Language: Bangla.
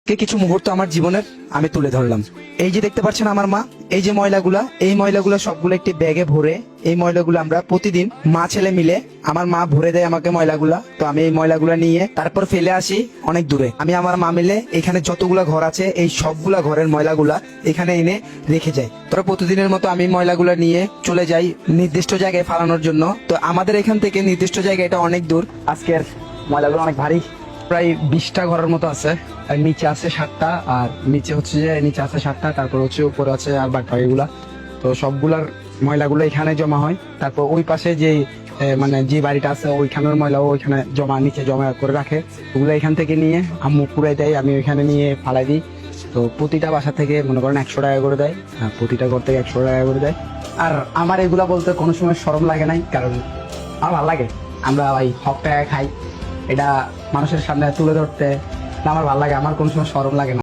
কিছু মুহূর্ত আমার জীবনের আমি তুলে ধরলাম। এই যে দেখতে পাচ্ছেন আমার মা, এই যে ময়লাগুলা, এই ময়লাগুলা সবগুলো একটি ব্যাগে ভরে, এই ময়লাগুলো আমরা প্রতিদিন মা ছেলে মিলে, আমার মা ভরে দেয় আমাকে ময়লাগুলা, তো আমি এই ময়লাগুলা নিয়ে তারপর ফেলে আসি অনেক দূরে। আমি আমার মা মিলে এখানে যতগুলা ঘর আছে এই সবগুলা ঘরের ময়লাগুলা এখানে এনে রেখে যাই। তোরা প্রতিদিনের মতো আমি ময়লাগুলা নিয়ে চলে যাই নির্দিষ্ট জায়গায় ফালানোর জন্য। তো আমাদের এখান থেকে নির্দিষ্ট জায়গা এটা অনেক দূর। আজকের ময়লাগুলো অনেক ভারী, প্রায় 20টা ঘরের মতো আছে। আর নিচে আছে 7টা, আর নিচে হচ্ছে যে নিচে আছে 7টা, তারপর হচ্ছে উপরে আছে আর বাকিগুলা। তো সবগুলার ময়লাগুলো এখানে জমা হয়। তারপর ওই পাশে যে মানে যে বাড়িটা আছে ওইখানের ময়লাও ওইখানে নিচে জমা করে রাখে। ওগুলো এখান থেকে নিয়ে আম্মু কুড়াই দেয়, আমি ওইখানে নিয়ে ফালাই দিই। তো প্রতিটা বাসা থেকে মনে করেন 100 টাকা করে দেয়, প্রতিটা ঘর থেকে 100 টাকা করে দেয়। আর আমার এগুলা বলতে কোনো সময় শরম লাগে নাই, কারণ আমার ভালো লাগে। আমরা ভাই হক টাকা খাই, এটা মানুষের সামনে তুলে ধরতে আমার ভালো লাগে, আমার কোনো সময় শরম লাগে না।